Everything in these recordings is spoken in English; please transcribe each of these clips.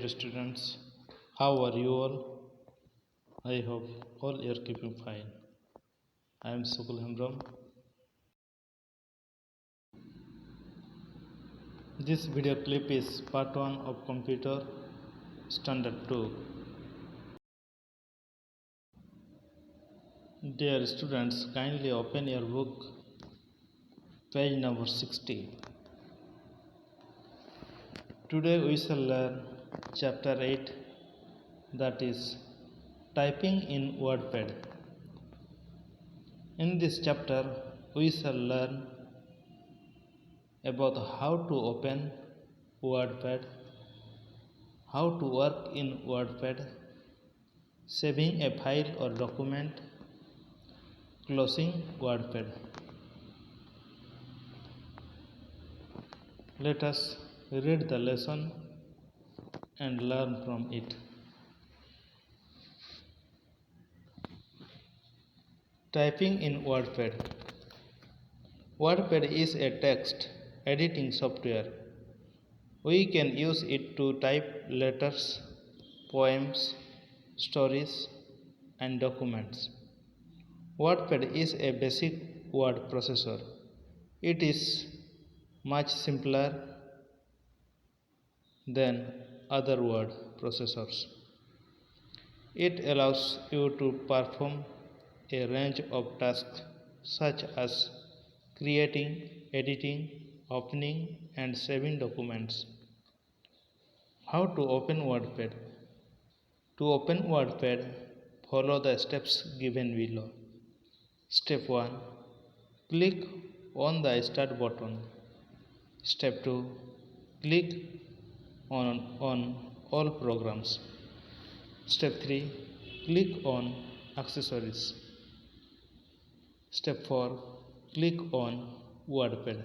dear students, how are you all? I hope all are keeping fine. I am Sukul Hemram. This video clip is part 1 of Computer Standard 2. Dear students, kindly open your book, page number 60. Today we shall learn chapter 8, that is typing in WordPad. In this chapter, we shall learn about how to open WordPad, how to work in WordPad, saving a file or document, closing WordPad. Let us read the lesson and learn from it. Typing in WordPad. WordPad is a text editing software. We can use it to type letters, poems, stories, and documents. WordPad is a basic word processor. It is much simpler than other word processors. It allows you to perform a range of tasks such as creating, editing, opening, and saving documents. How to open WordPad? To open WordPad, follow the steps given below. Step 1. Click on the Start button. Step 2. Click on All Programs. Step 3. Click on Accessories. Step 4. Click on WordPad.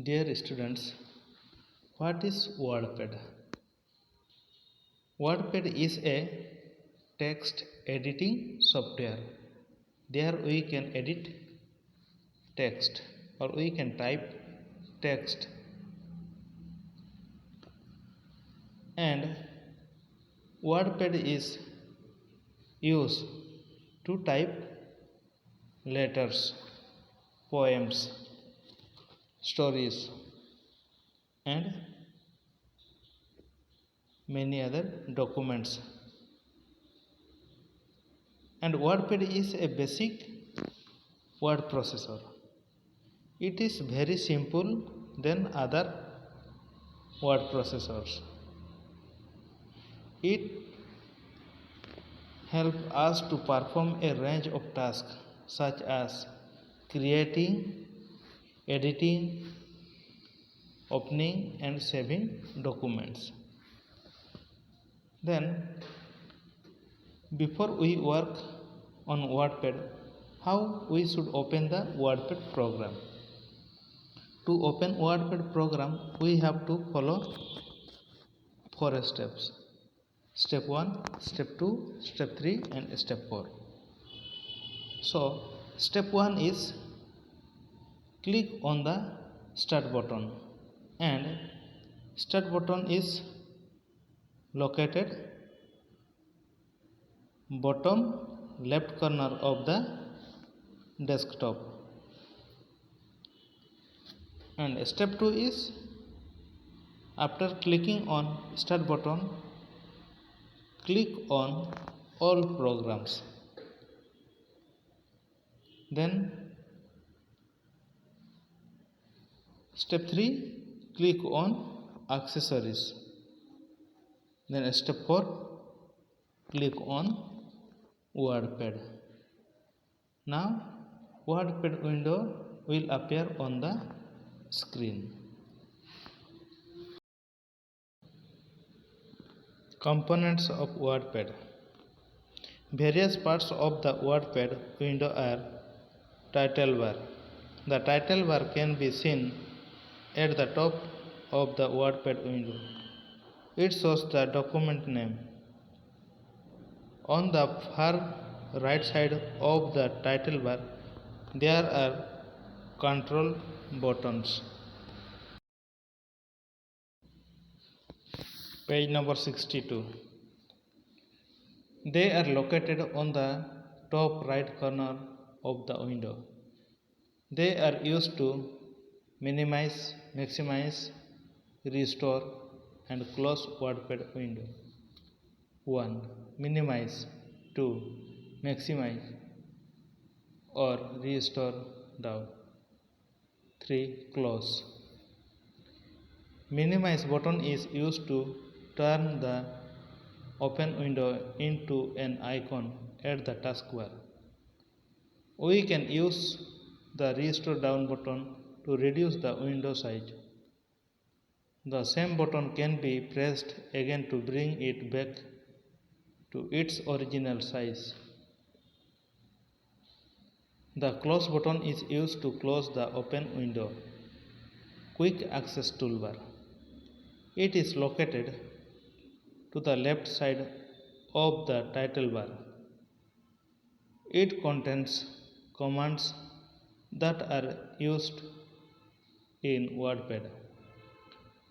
Dear students, what is WordPad? WordPad is a text editing software. There we can edit text or we can type text, and WordPad is used to type letters, poems, stories, and many other documents. And WordPad is a basic word processor. It is very simple than other word processors. It helps us to perform a range of tasks such as creating, editing, opening, and saving documents. Then, before we work on WordPad, how we should open the WordPad program? To open WordPad program, we have to follow 4 steps. Step 1, Step 2, Step 3, and Step 4. So, Step 1 is click on the Start button, and Start button is located bottom left corner of the desktop. And Step 2 is, after clicking on Start button, click on All Programs. Then Step 3, click on Accessories. Then Step 4, click on WordPad. Now WordPad window will appear on the screen. Components of WordPad. Various parts of the WordPad window are title bar. The title bar can be seen at the top of the WordPad window. It shows the document name. On the far right side of the title bar, there are control buttons. Page number 62. They are located on the top right corner of the window. They are used to minimize, maximize, restore and close WordPad window. 1. Minimize. 2. Maximize or restore down. 3. Close. Minimize button is used to turn the open window into an icon at the taskbar. We can use the restore down button to reduce the window size. The same button can be pressed again to bring it back to its original size. The close button is used to close the open window. Quick access toolbar. It is located to the left side of the title bar. It contains commands that are used in WordPad.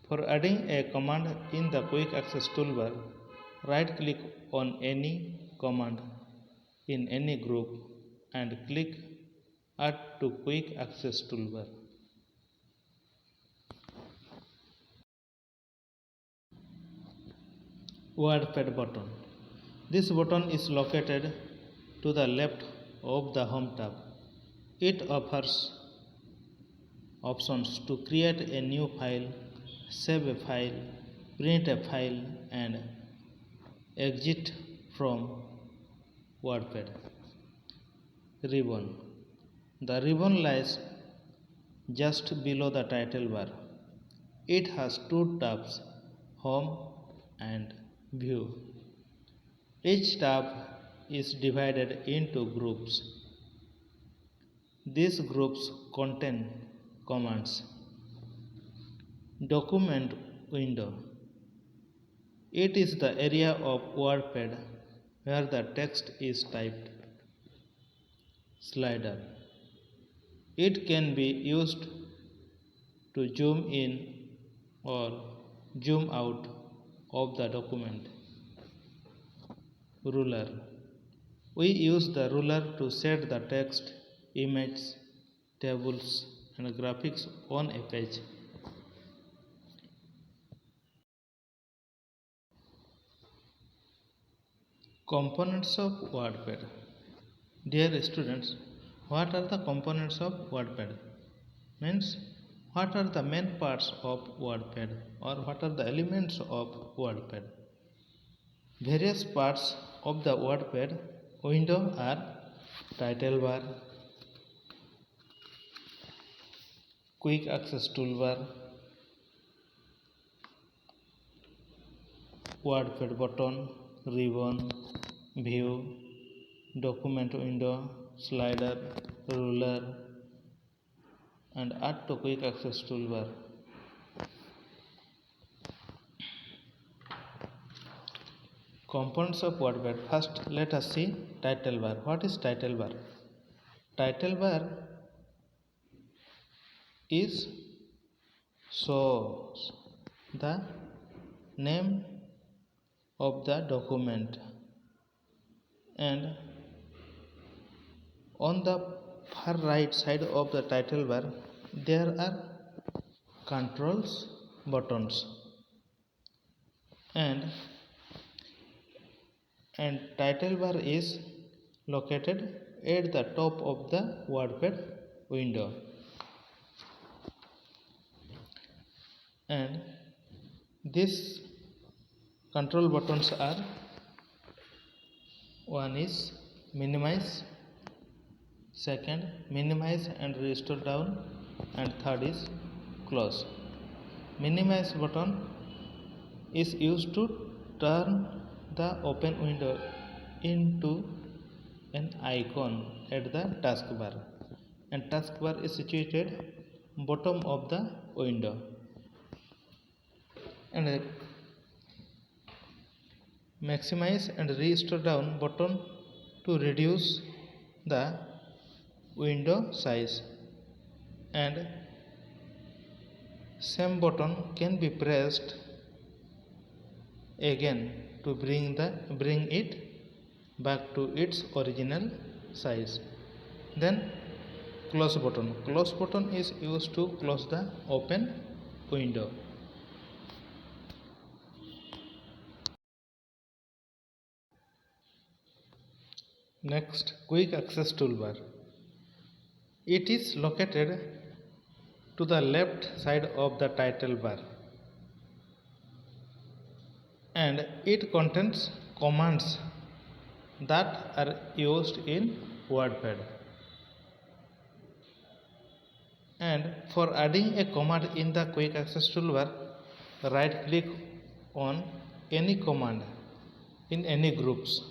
For adding a command in the quick access toolbar, right click on any command in any group and click Add to quick access toolbar. WordPad button. This button is located to the left of the Home tab. It offers options to create a new file, save a file, print a file, and exit from WordPad. Ribbon. The ribbon lies just below the title bar. It has two tabs, Home and View. Each tab is divided into groups. These groups contain commands. Document window. It is the area of WordPad where the text is typed. Slider. It can be used to zoom in or zoom out of the document. Ruler. We use the ruler to set the text, image, tables, and graphics on a page. Components of WordPad. Dear students, what are the components of WordPad? Means, what are the main parts of WordPad or what are the elements of WordPad? Various parts of the WordPad window are title bar, quick access toolbar, WordPad button, ribbon, view, document window, slider, ruler, and add to quick access toolbar. Components of WordPad. First, let us see title bar. What is title bar? Title bar is shows the name of the document, and on the far right side of the title bar there are controls buttons, and title bar is located at the top of the WordPad window, and these control buttons are: one is minimize, second minimize and restore down, and third is close. Minimize button is used to turn the open window into an icon at the taskbar, and taskbar is situated bottom of the window, and maximize and restore down button to reduce the window size, and same button can be pressed again to bring it back to its original size. Then close button is used to close the open window. Next, quick access toolbar. It is located to the left side of the title bar and it contains commands that are used in WordPad. And for adding a command in the quick access toolbar, right click on any command in any groups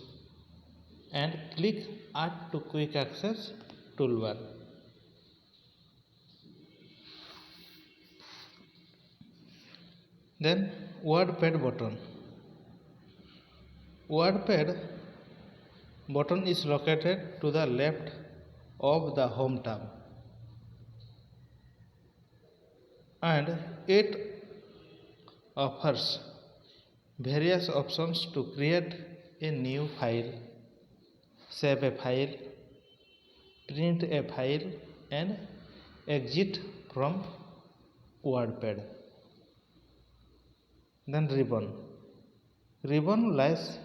and click add to quick access toolbar. Then WordPad button. WordPad button is located to the left of the home tab and it offers various options to create a new file, save a file, print a file and exit from WordPad. Then ribbon. Ribbon lies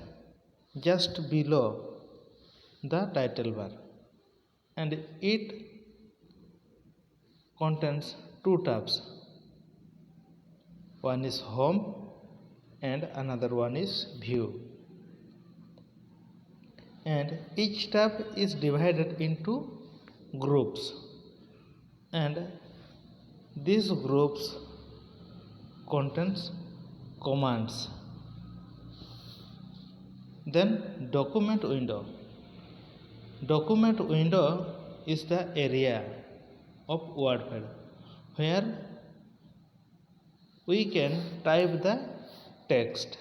just below the title bar and it contains two tabs. One is home and another one is view. And each tab is divided into groups and these groups contains commands. Then document window. Document window is the area of WordPad where we can type the text.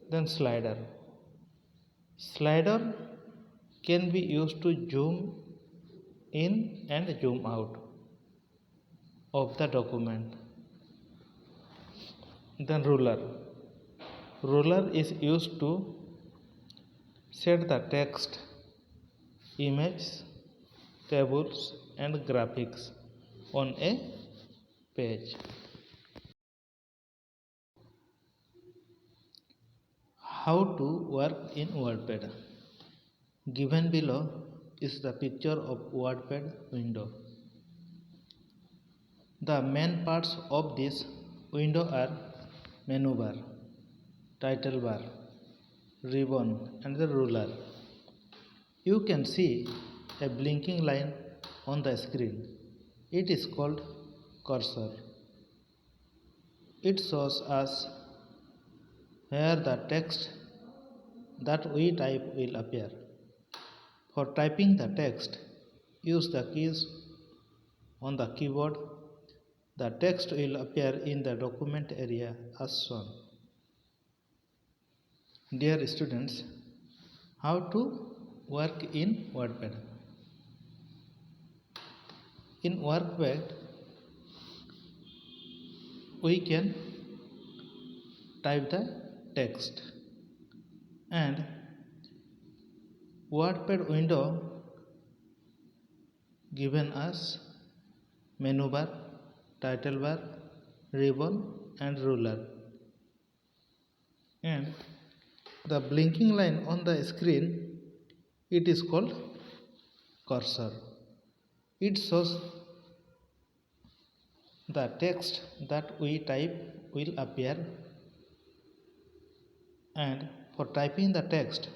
Then slider. Slider can be used to zoom in and zoom out of the document. Then ruler. Ruler is used to set the text, images, tables and graphics on a page. How to work in WordPad. Given below is the picture of WordPad window. The main parts of this window are menu bar, title bar, ribbon and the ruler. You can see a blinking line on the screen. It is called cursor. It shows us where the text that we type will appear. For typing the text, use the keys on the keyboard. The text will appear in the document area as shown. Dear students, how to work in WordPad? In WordPad, we can type the text and WordPad window given us menu bar, title bar, ribbon and ruler, and the blinking line on the screen, it is called cursor. It shows the text that we type will appear, and for typing the text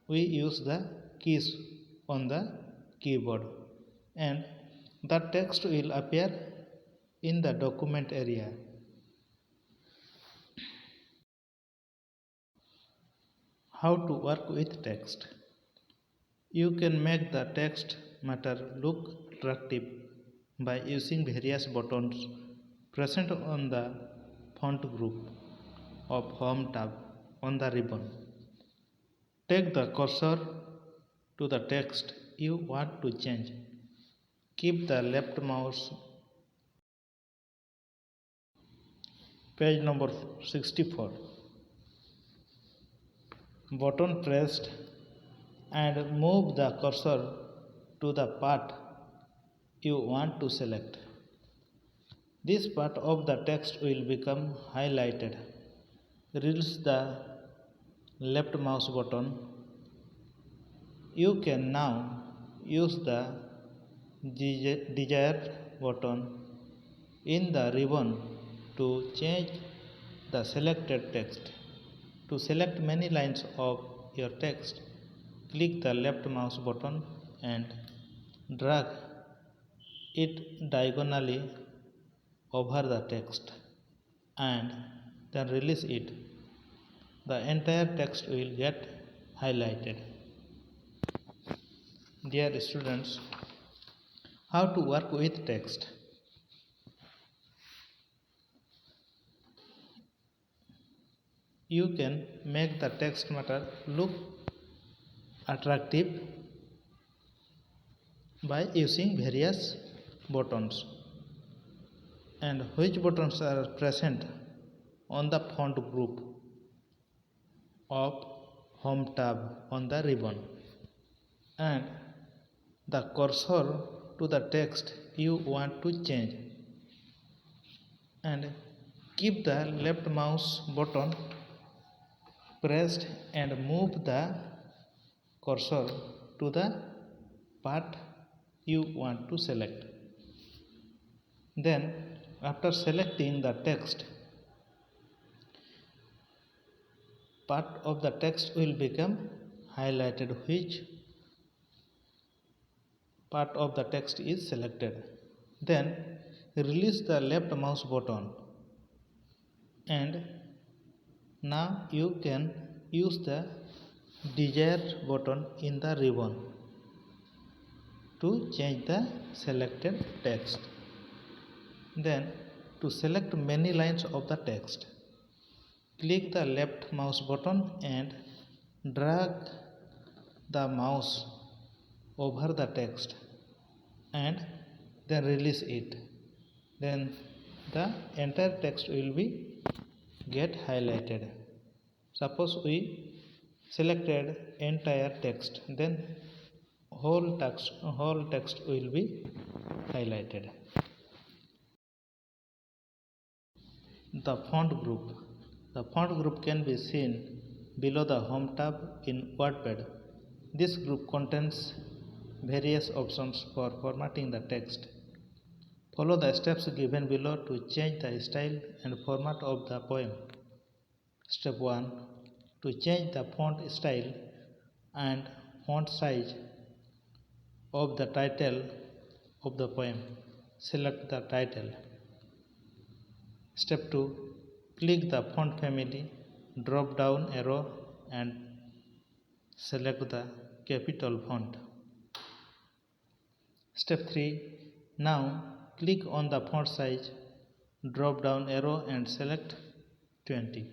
we use the keys on the keyboard and the text will appear in the document area. How to work with text? You can make the text matter look attractive by using various buttons present on the font group of home tab on the ribbon. Take the cursor to the text you want to change. Keep the left mouse Page number 64. Button pressed and move the cursor to the part you want to select. This part of the text will become highlighted. Release the left mouse button. You can now use the desired button in the ribbon to change the selected text. To select many lines of your text, click the left mouse button and drag it diagonally over the text and then release it. The entire text will get highlighted. Dear students, how to work with text? You can make the text matter look attractive by using various buttons. And which buttons are present on the font group of Home tab on the ribbon, and the cursor to the text you want to change, and keep the left mouse button pressed and move the cursor to the part you want to select. Then after selecting the text, part of the text will become highlighted. Which part of the text is selected? Then release the left mouse button, and now you can use the desired button in the ribbon to change the selected text. Then to select many lines of the text, click the left mouse button and drag the mouse over the text and then release it. Then the entire text will be get highlighted. Suppose we selected entire text, then whole text will be highlighted. The font group. The font group can be seen below the Home tab in WordPad. This group contains various options for formatting the text. Follow the steps given below to change the style and format of the poem. Step 1. To change the font style and font size of the title of the poem, select the title. Step 2. Click the font family drop down arrow and select the capital font. Step 3. Now click on the font size drop down arrow and select 20.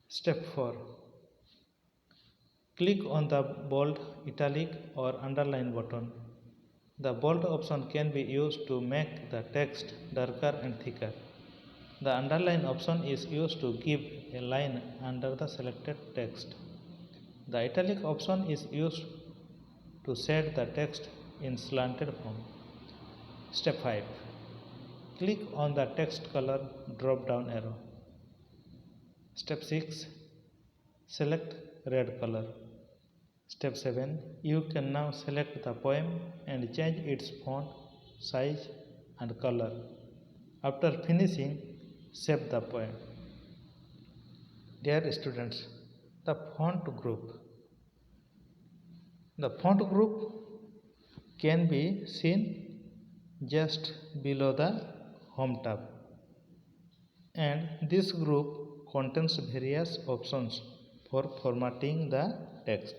Step 4. Click on the bold, italic or underline button. The bold option can be used to make the text darker and thicker. The underline option is used to give a line under the selected text. The italic option is used to set the text in slanted form. Step 5. Click on the text color drop down arrow. Step 6. Select red color. Step 7. You can now select the poem and change its font, size and color. After finishing, save the poem. Dear students, the font group. The font group can be seen just below the Home tab, and this group contains various options for formatting the text.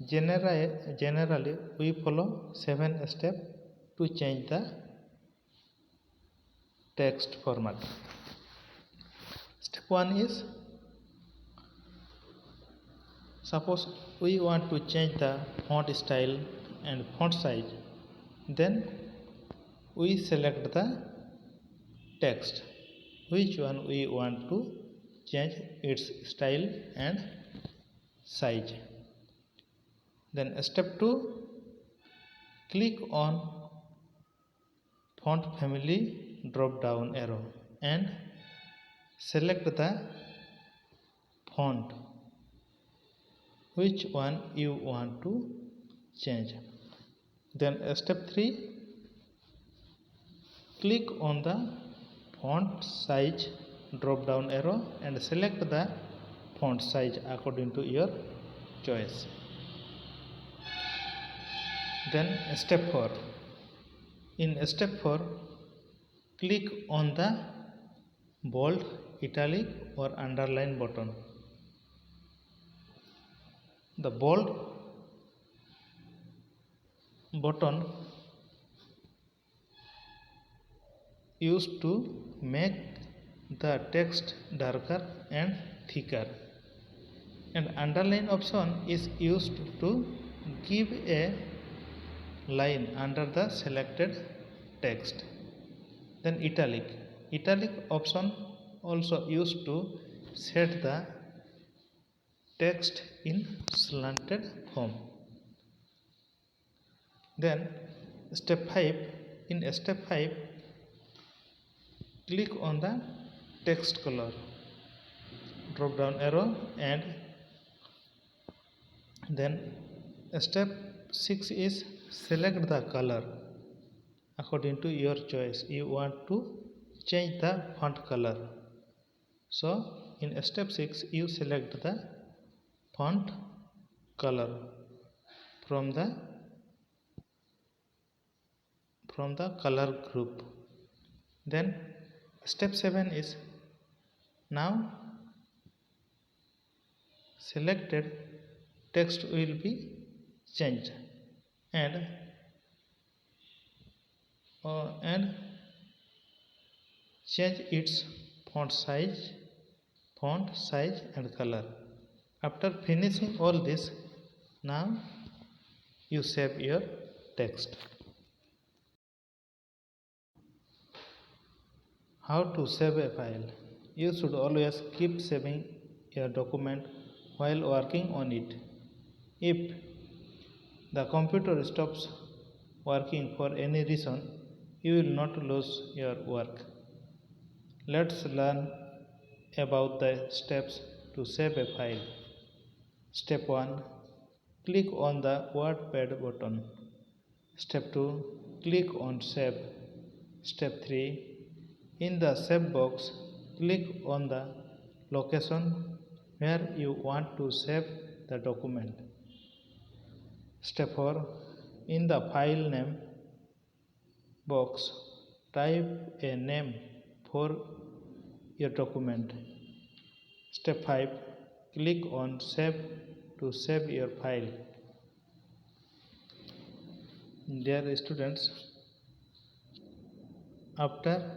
Generally, we follow 7 steps to change the text format. Step 1 is, suppose we want to change the font style and font size, then we select the text, which one we want to change its style and size. Then step 2, click on font family drop down arrow and select the font which one you want to change. Then step 3, click on the font size drop down arrow and select the font size according to your choice. Then step 4, in step 4, click on the bold, italic or underline button. The bold button used to make the text darker and thicker, and underline option is used to give a line under the selected text. Then italic option also used to set the text in slanted form. Then step 5, in step 5, click on the text color drop down arrow, and then step 6 is select the color according to your choice. You want to change the font color, so in step 6 you select the font color from the color group. Then step 7 is now selected text will be changed and change its font size and color. After finishing all this, now you save your text. How to save a file? You should always keep saving your document while working on it. If the computer stops working for any reason, you will not lose your work. Let's learn about the steps to save a file. Step 1, click on the WordPad button. Step 2, click on Save. Step 3, in the Save box, click on the location where you want to save the document. Step 4, in the File Name box, type a name for your document. Step 5, click on Save to save your file. Dear students, after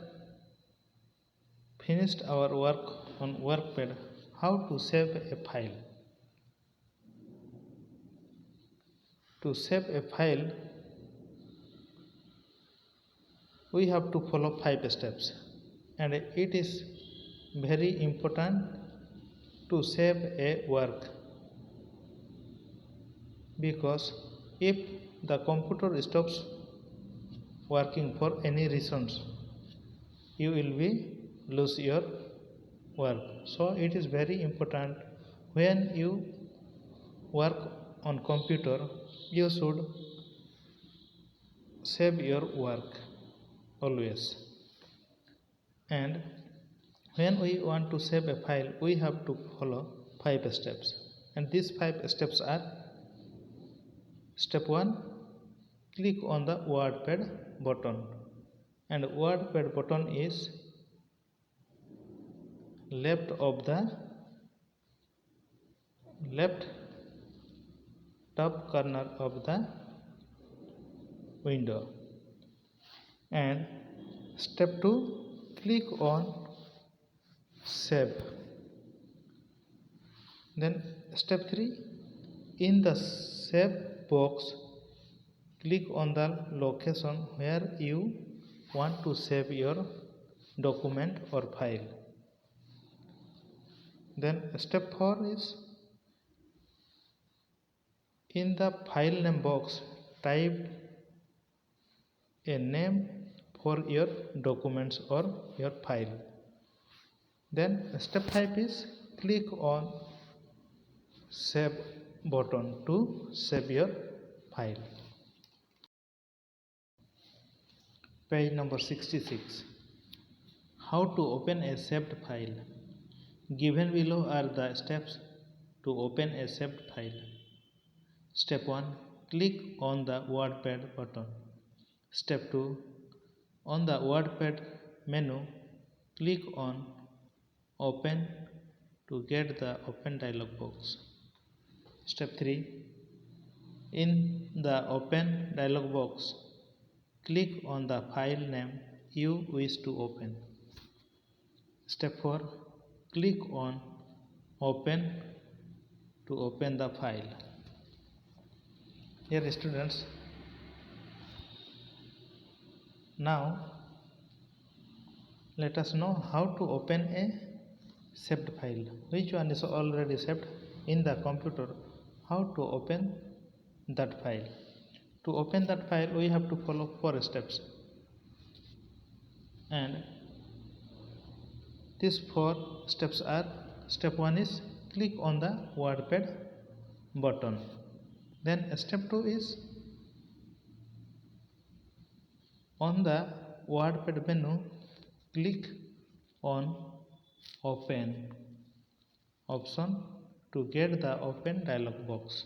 finished our work on WordPad, how to save a file? To save a file, we have to follow 5 steps, and it is very important to save a work, because if the computer stops working for any reasons, you will be lose your work. So it is very important, when you work on computer, you should save your work always. And when we want to save a file, we have to follow 5 steps, and these 5 steps are: step 1, click on the WordPad button, and WordPad button is left top corner of the window. And step 2, click on Save. Then step 3, in the Save box, click on the location where you want to save your document or file. Then step 4 is in the file name box type a name for your documents or your file. Then step 5 is click on save button to save your file. Page number 66. How to open a saved file. Given below are the steps to open a saved file. Step 1. Click on the WordPad button. Step 2. On the WordPad menu, click on Open to get the Open dialog box. Step 3. In the Open dialog box, click on the file name you wish to open. Step 4. Click on Open to open the file. Dear students, now let us know how to open a saved file. Which one is already saved in the computer? How to open that file? To open that file, we have to follow 4 steps. And these 4 steps are: step 1 is click on the WordPad button. Then step 2 is on the WordPad menu, click on Open option to get the Open dialog box.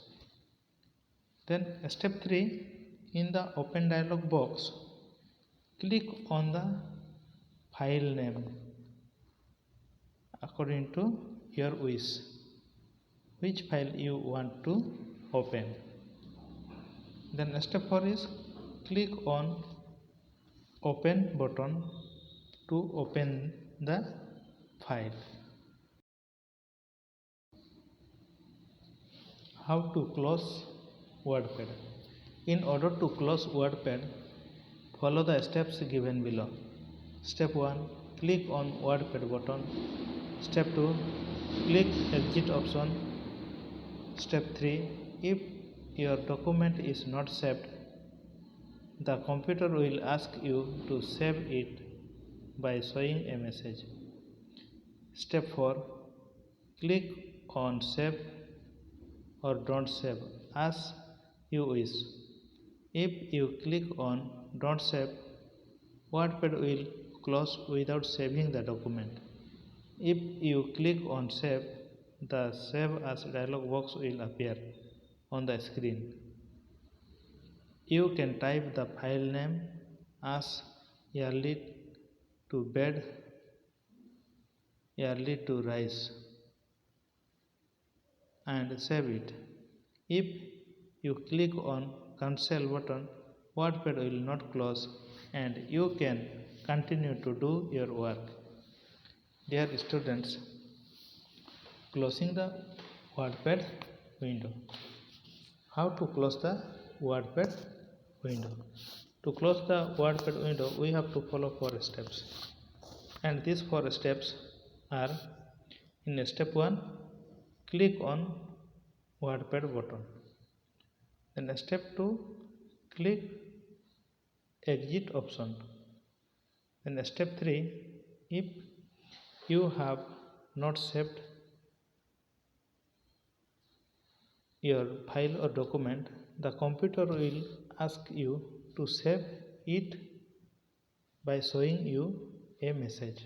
Then step 3, in the Open dialog box, click on the file name according to your wish, which file you want to open. Then step 4 is click on Open button to open the file. How to close WordPad. In order to close WordPad, follow the steps given below. Step 1. Click on WordPad button. Step 2. Click Exit option. Step 3. If your document is not saved, the computer will ask you to save it by showing a message. Step 4. Click on Save or Don't Save as you wish. If you click on Don't Save, WordPad will close without saving the document. If you click on Save, the Save as dialog box will appear on the screen. You can type the file name as early to bed, early to rise, and save it. If you click on Cancel button, WordPad will not close and you can continue to do your work. Dear students, closing the WordPad window. How to close the WordPad window? To close the WordPad window, we have to follow 4 steps. And these 4 steps are: in step 1, click on WordPad button. Then step 2, click Exit option. Then step 3, if you have not saved your file or document, the computer will ask you to save it by showing you a message.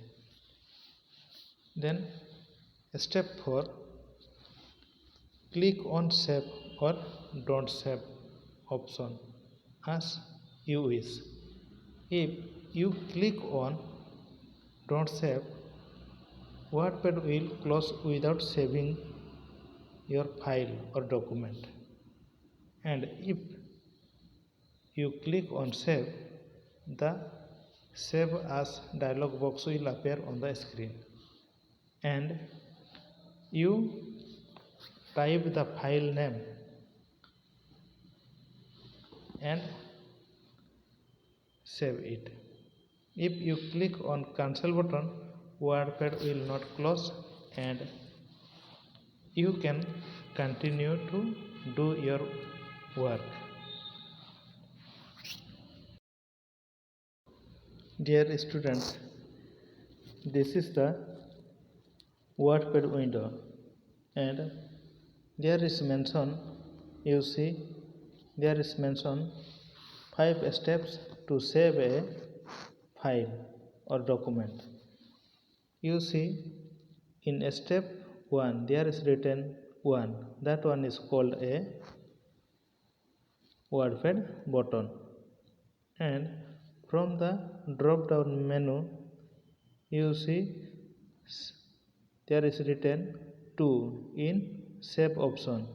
Then step 4, click on Save or Don't Save option as you wish. If you click on Don't Save, WordPad will close without saving your file or document. And if you click on Save, the Save as dialog box will appear on the screen. And you type the file name and save it. If you click on cancel button, WordPad will not close and you can continue to do your work. Dear students, this is the WordPad window and there is mention, you see, there is mention 5 steps to save a file or document. You see, in step 1 there is written 1, that one is called a WordPad button, and from the drop down menu you see there is written 2 in save option.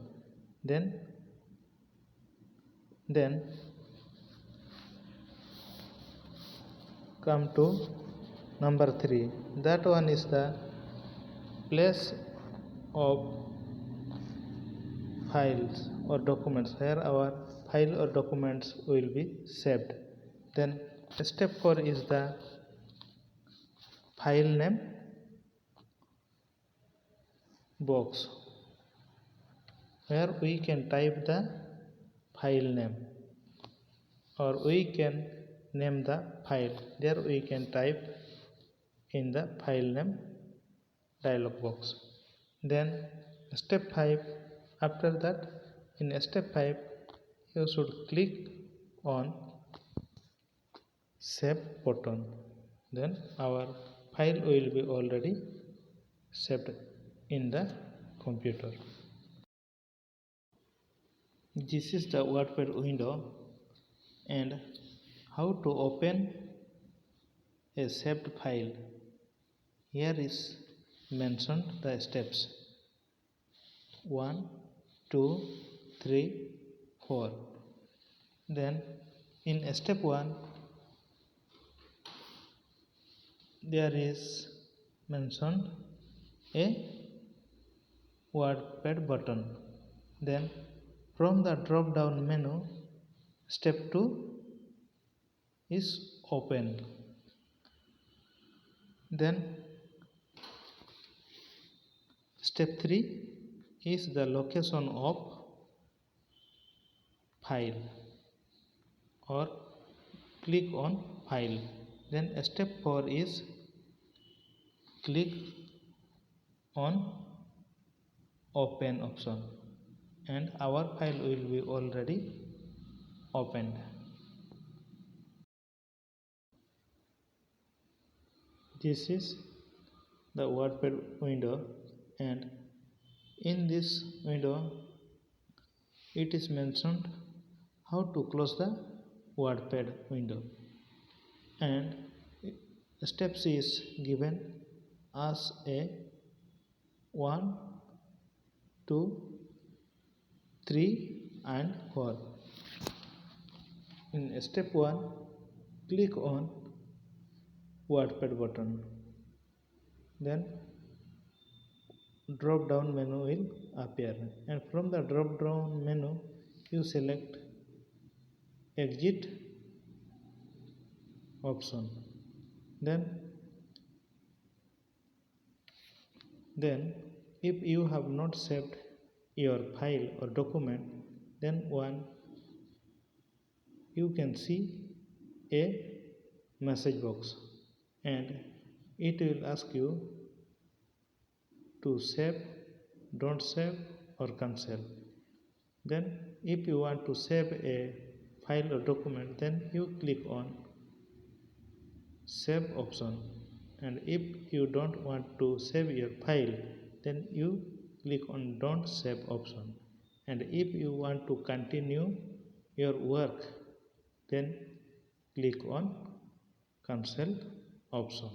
Then come to number 3, that one is the place of files or documents where our file or documents will be saved. Then step 4 is the file name box where we can type the file name or we can name the file. There we can type in the file name dialog box. Then step 5, after that in step 5 you should click on save button. Then our file will be already saved in the computer. This is the WordPad window and how to open a saved file. Here is mentioned the steps 1, 2, 3, 4. Then in step 1 there is mentioned a WordPad button. Then from the drop down menu step 2 is open. Then step 3 is the location of file or click on file. Then step 4 is click on open option and our file will be already opened. This is the WordPad window and in this window it is mentioned how to close the WordPad window and steps is given as a 1, 2, 3 and 4. In step 1 click on WordPad button. Then drop down menu will appear and from the drop down menu you select exit option. Then if you have not saved your file or document, then you can see a message box and it will ask you to save, don't save or cancel. Then if you want to save a file or document, then you click on save option, and if you don't want to save your file, then you click on don't save option, and if you want to continue your work, then click on cancel option.